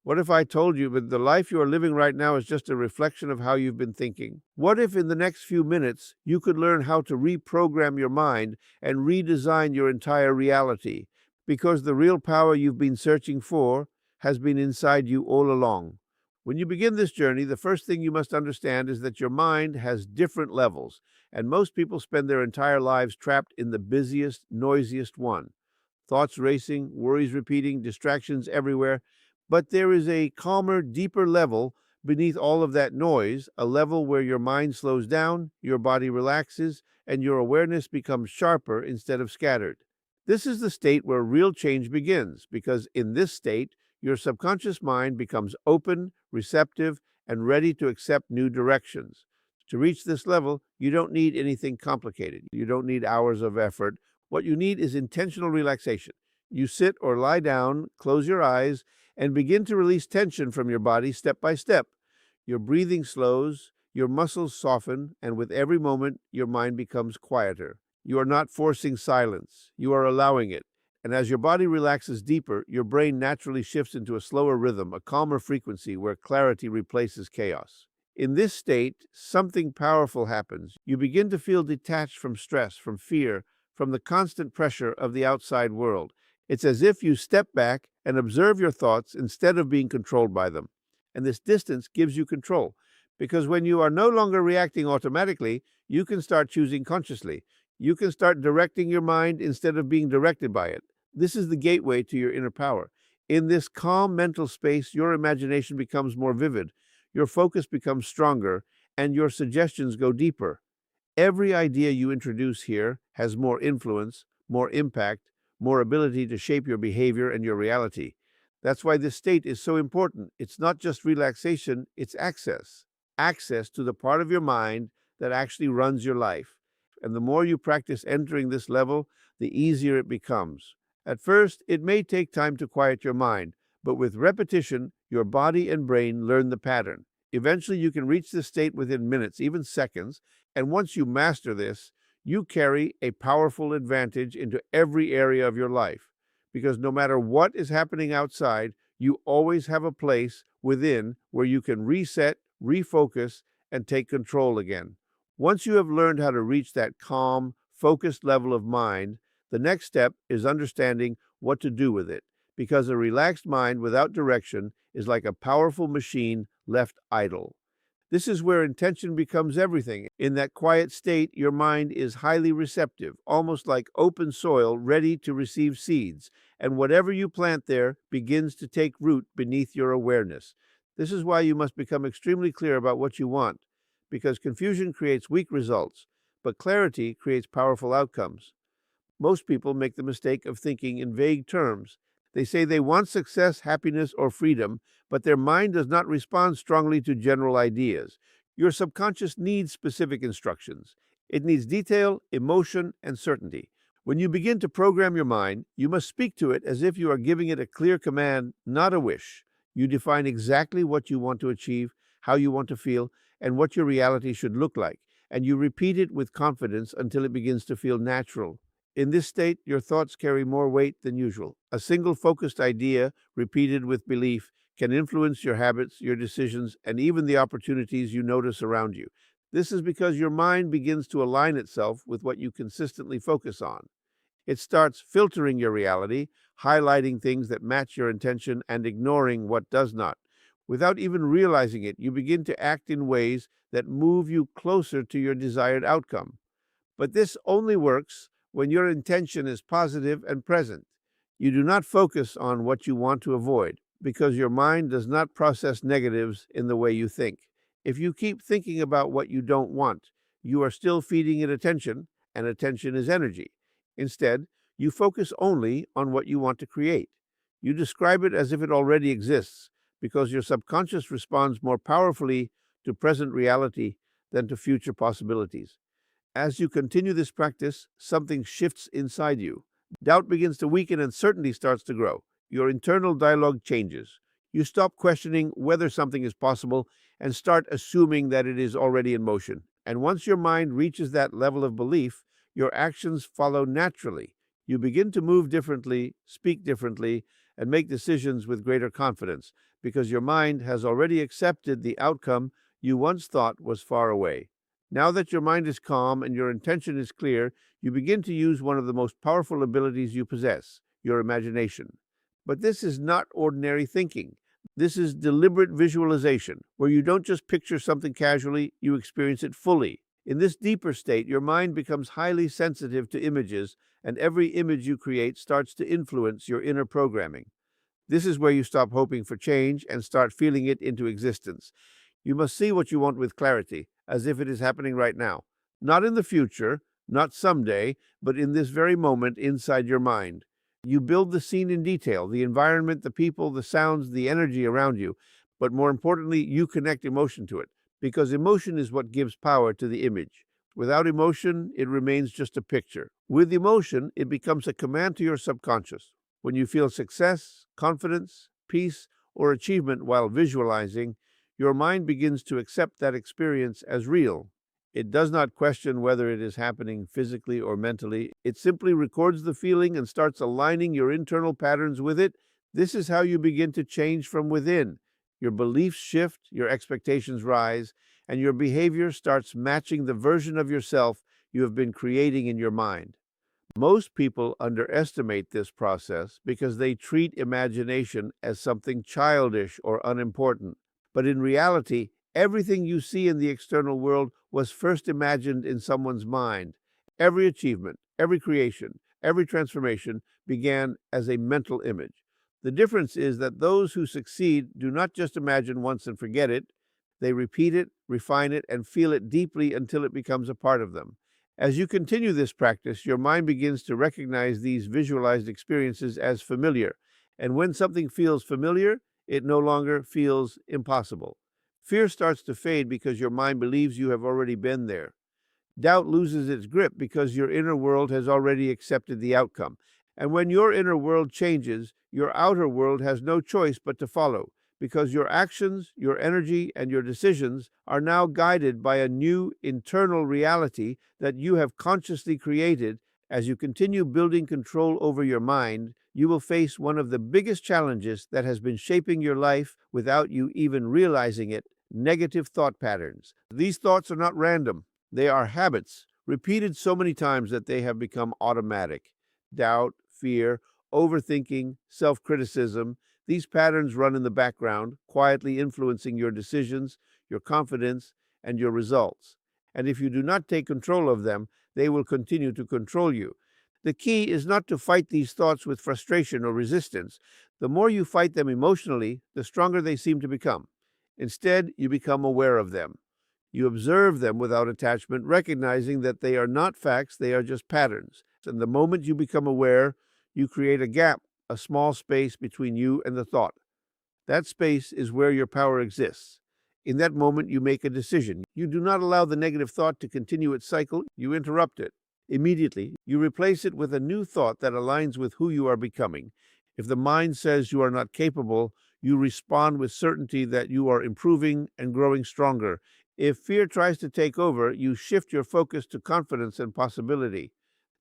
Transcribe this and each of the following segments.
What if I told you that the life you are living right now is just a reflection of how you've been thinking? What if in the next few minutes you could learn how to reprogram your mind and redesign your entire reality? Because the real power you've been searching for has been inside you all along. When you begin this journey, the first thing you must understand is that your mind has different levels, and most people spend their entire lives trapped in the busiest, noisiest one. Thoughts racing, worries repeating, distractions everywhere. But there is a calmer, deeper level beneath all of that noise, a level where your mind slows down, your body relaxes, and your awareness becomes sharper instead of scattered. This is the state where real change begins, because in this state, your subconscious mind becomes open, receptive, and ready to accept new directions. To reach this level, you don't need anything complicated. You don't need hours of effort. What you need is intentional relaxation. You sit or lie down, close your eyes, and begin to release tension from your body step by step. Your breathing slows, your muscles soften, and with every moment, your mind becomes quieter. You are not forcing silence, you are allowing it. And as your body relaxes deeper, your brain naturally shifts into a slower rhythm, a calmer frequency where clarity replaces chaos. In this state, something powerful happens. You begin to feel detached from stress, from fear, from the constant pressure of the outside world. It's as if you step back and observe your thoughts instead of being controlled by them. And this distance gives you control, because when you are no longer reacting automatically, you can start choosing consciously. You can start directing your mind instead of being directed by it. This is the gateway to your inner power. In this calm mental space, your imagination becomes more vivid, your focus becomes stronger, and your suggestions go deeper. Every idea you introduce here has more influence, more impact, more ability to shape your behavior and your reality. That's why this state is so important. It's not just relaxation, it's access. Access to the part of your mind that actually runs your life. And the more you practice entering this level, the easier it becomes. At first, it may take time to quiet your mind, but with repetition, your body and brain learn the pattern. Eventually, you can reach this state within minutes, even seconds, and once you master this, you carry a powerful advantage into every area of your life. Because no matter what is happening outside, you always have a place within where you can reset, refocus, and take control again. Once you have learned how to reach that calm, focused level of mind, the next step is understanding what to do with it. Because a relaxed mind without direction is like a powerful machine left idle. This is where intention becomes everything. In that quiet state, your mind is highly receptive, almost like open soil ready to receive seeds, and whatever you plant there begins to take root beneath your awareness. This is why you must become extremely clear about what you want, because confusion creates weak results, but clarity creates powerful outcomes. Most people make the mistake of thinking in vague terms. They say they want success, happiness, or freedom, but their mind does not respond strongly to general ideas. Your subconscious needs specific instructions. It needs detail, emotion, and certainty. When you begin to program your mind, you must speak to it as if you are giving it a clear command, not a wish. You define exactly what you want to achieve, how you want to feel, and what your reality should look like, and you repeat it with confidence until it begins to feel natural. In this state, your thoughts carry more weight than usual. A single focused idea, repeated with belief, can influence your habits, your decisions, and even the opportunities you notice around you. This is because your mind begins to align itself with what you consistently focus on. It starts filtering your reality, highlighting things that match your intention and ignoring what does not. Without even realizing it, you begin to act in ways that move you closer to your desired outcome. But this only works when your intention is positive and present. You do not focus on what you want to avoid, because your mind does not process negatives in the way you think. If you keep thinking about what you don't want, you are still feeding it attention, and attention is energy. Instead, you focus only on what you want to create. You describe it as if it already exists, because your subconscious responds more powerfully to present reality than to future possibilities. As you continue this practice, something shifts inside you. Doubt begins to weaken and certainty starts to grow. Your internal dialogue changes. You stop questioning whether something is possible and start assuming that it is already in motion. And once your mind reaches that level of belief, your actions follow naturally. You begin to move differently, speak differently, and make decisions with greater confidence, because your mind has already accepted the outcome you once thought was far away. Now that your mind is calm and your intention is clear, you begin to use one of the most powerful abilities you possess, your imagination. But this is not ordinary thinking. This is deliberate visualization, where you don't just picture something casually, you experience it fully. In this deeper state, your mind becomes highly sensitive to images, and every image you create starts to influence your inner programming. This is where you stop hoping for change and start feeling it into existence. You must see what you want with clarity, as if it is happening right now. Not in the future, not someday, but in this very moment inside your mind. You build the scene in detail, the environment, the people, the sounds, the energy around you. But more importantly, you connect emotion to it, because emotion is what gives power to the image. Without emotion, it remains just a picture. With emotion, it becomes a command to your subconscious. When you feel success, confidence, peace, or achievement while visualizing, your mind begins to accept that experience as real. It does not question whether it is happening physically or mentally. It simply records the feeling and starts aligning your internal patterns with it. This is how you begin to change from within. Your beliefs shift, your expectations rise, and your behavior starts matching the version of yourself you have been creating in your mind. Most people underestimate this process because they treat imagination as something childish or unimportant. But in reality, everything you see in the external world was first imagined in someone's mind. Every achievement, every creation, every transformation began as a mental image. The difference is that those who succeed do not just imagine once and forget it. They repeat it, refine it, and feel it deeply until it becomes a part of them. As you continue this practice, your mind begins to recognize these visualized experiences as familiar. And when something feels familiar, it no longer feels impossible. Fear starts to fade because your mind believes you have already been there. Doubt loses its grip because your inner world has already accepted the outcome. And when your inner world changes, your outer world has no choice but to follow, because your actions, your energy, and your decisions are now guided by a new internal reality that you have consciously created. As you continue building control over your mind, you will face one of the biggest challenges that has been shaping your life without you even realizing it: negative thought patterns. These thoughts are not random. They are habits, repeated so many times that they have become automatic. Doubt, fear, overthinking, self-criticism, these patterns run in the background, quietly influencing your decisions, your confidence, and your results. And if you do not take control of them, they will continue to control you. The key is not to fight these thoughts with frustration or resistance. The more you fight them emotionally, the stronger they seem to become. Instead, you become aware of them. You observe them without attachment, recognizing that they are not facts, they are just patterns. And the moment you become aware, you create a gap, a small space between you and the thought. That space is where your power exists. In that moment, you make a decision. You do not allow the negative thought to continue its cycle, you interrupt it. Immediately, you replace it with a new thought that aligns with who you are becoming. If the mind says you are not capable, you respond with certainty that you are improving and growing stronger. If fear tries to take over, you shift your focus to confidence and possibility.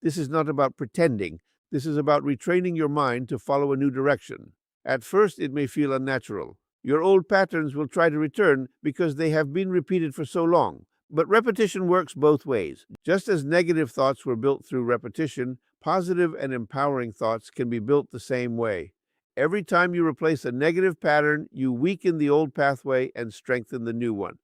This is not about pretending. This is about retraining your mind to follow a new direction. At first, it may feel unnatural. Your old patterns will try to return because they have been repeated for so long. But repetition works both ways. Just as negative thoughts were built through repetition, positive and empowering thoughts can be built the same way. Every time you replace a negative pattern, you weaken the old pathway and strengthen the new one.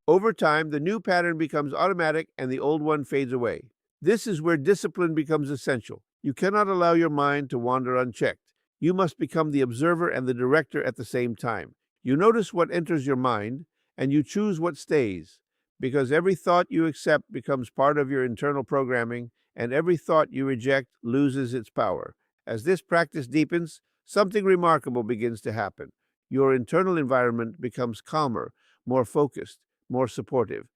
Over time, the new pattern becomes automatic and the old one fades away. This is where discipline becomes essential. You cannot allow your mind to wander unchecked. You must become the observer and the director at the same time. You notice what enters your mind, and you choose what stays, because every thought you accept becomes part of your internal programming, and every thought you reject loses its power. As this practice deepens, something remarkable begins to happen. Your internal environment becomes calmer, more focused, more supportive.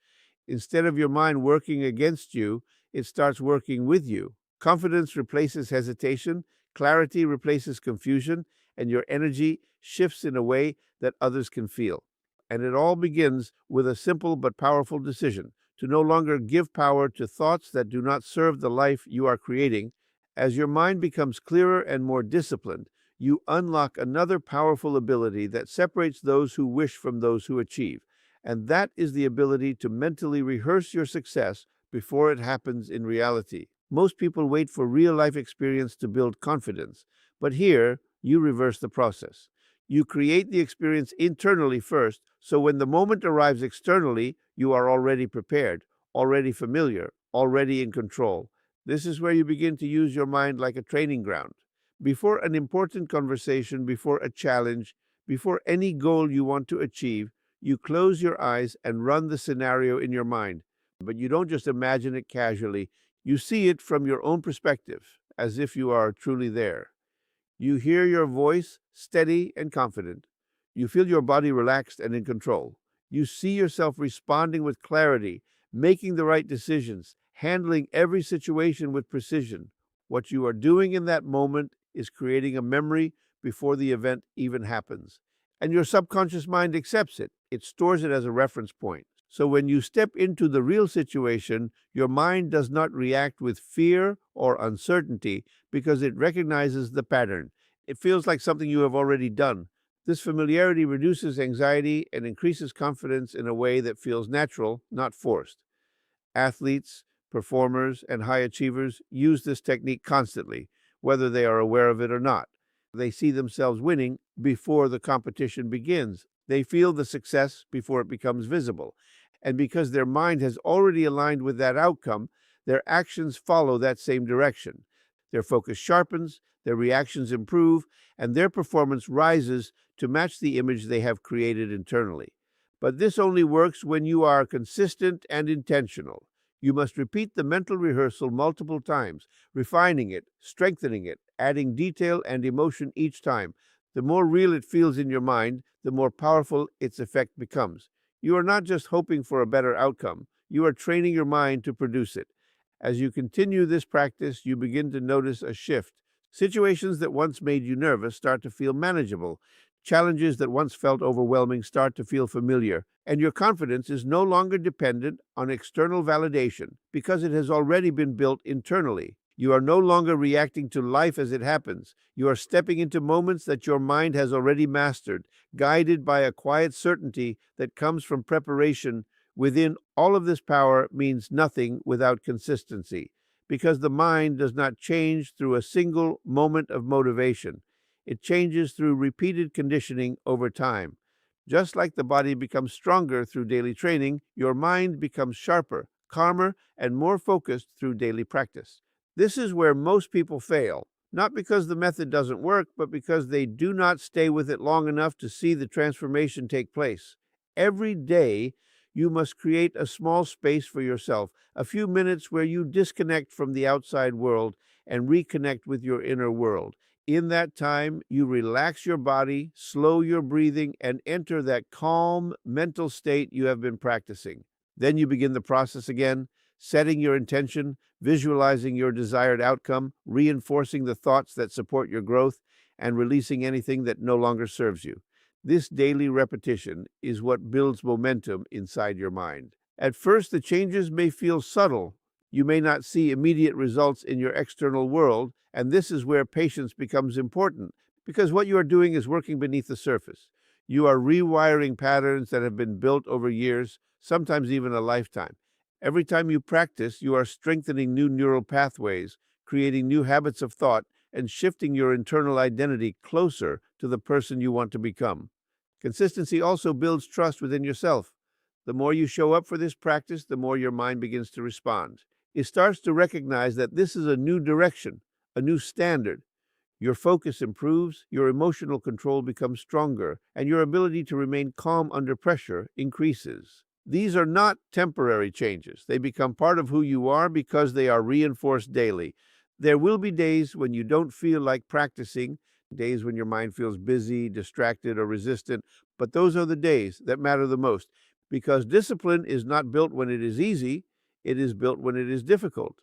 Instead of your mind working against you, it starts working with you. Confidence replaces hesitation, clarity replaces confusion, and your energy shifts in a way that others can feel. And it all begins with a simple but powerful decision to no longer give power to thoughts that do not serve the life you are creating. As your mind becomes clearer and more disciplined, you unlock another powerful ability that separates those who wish from those who achieve, and that is the ability to mentally rehearse your success before it happens in reality. Most people wait for real life experience to build confidence, but here you reverse the process. You create the experience internally first, so when the moment arrives externally, you are already prepared, already familiar, already in control. This is where you begin to use your mind like a training ground. Before an important conversation, before a challenge, before any goal you want to achieve, you close your eyes and run the scenario in your mind. But you don't just imagine it casually, you see it from your own perspective, as if you are truly there. You hear your voice steady and confident. You feel your body relaxed and in control. You see yourself responding with clarity, making the right decisions, handling every situation with precision. What you are doing in that moment is creating a memory before the event even happens. And your subconscious mind accepts it. It stores it as a reference point. So when you step into the real situation, your mind does not react with fear or uncertainty because it recognizes the pattern. It feels like something you have already done. This familiarity reduces anxiety and increases confidence in a way that feels natural, not forced. Athletes, performers, and high achievers use this technique constantly, whether they are aware of it or not. They see themselves winning before the competition begins. They feel the success before it becomes visible. And because their mind has already aligned with that outcome, their actions follow that same direction. Their focus sharpens, their reactions improve, and their performance rises to match the image they have created internally. But this only works when you are consistent and intentional. You must repeat the mental rehearsal multiple times, refining it, strengthening it, adding detail and emotion each time. The more real it feels in your mind, the more powerful its effect becomes. You are not just hoping for a better outcome, you are training your mind to produce it. As you continue this practice, you begin to notice a shift. Situations that once made you nervous start to feel manageable. Challenges that once felt overwhelming start to feel familiar, and your confidence is no longer dependent on external validation because it has already been built internally. You are no longer reacting to life as it happens. You are stepping into moments that your mind has already mastered, guided by a quiet certainty that comes from preparation. Within all of this power means nothing without consistency, because the mind does not change through a single moment of motivation. It changes through repeated conditioning over time. Just like the body becomes stronger through daily training, your mind becomes sharper, calmer, and more focused through daily practice. This is where most people fail, not because the method doesn't work, but because they do not stay with it long enough to see the transformation take place. Every day, you must create a small space for yourself, a few minutes where you disconnect from the outside world and reconnect with your inner world. In that time, you relax your body, slow your breathing, and enter that calm mental state you have been practicing. Then you begin the process again, setting your intention, visualizing your desired outcome, reinforcing the thoughts that support your growth, and releasing anything that no longer serves you. This daily repetition is what builds momentum inside your mind. At first, the changes may feel subtle. You may not see immediate results in your external world, and this is where patience becomes important, because what you are doing is working beneath the surface. You are rewiring patterns that have been built over years, sometimes even a lifetime. Every time you practice, you are strengthening new neural pathways, creating new habits of thought, and shifting your internal identity closer to the person you want to become. Consistency also builds trust within yourself. The more you show up for this practice, the more your mind begins to respond. It starts to recognize that this is a new direction, a new standard. Your focus improves, your emotional control becomes stronger, and your ability to remain calm under pressure increases. These are not temporary changes. They become part of who you are because they are reinforced daily. There will be days when you don't feel like practicing, days when your mind feels busy, distracted, or resistant, but those are the days that matter the most because discipline is not built when it is easy, it is built when it is difficult.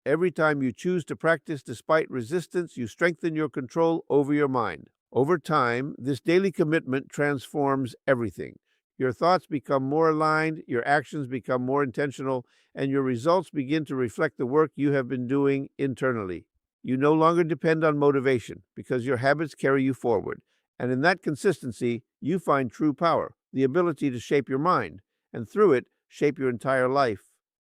Every time you choose to practice despite resistance, you strengthen your control over your mind. Over time, this daily commitment transforms everything. Your thoughts become more aligned, your actions become more intentional, and your results begin to reflect the work you have been doing internally. You no longer depend on motivation because your habits carry you forward. And in that consistency, you find true power, the ability to shape your mind, and through it, shape your entire life.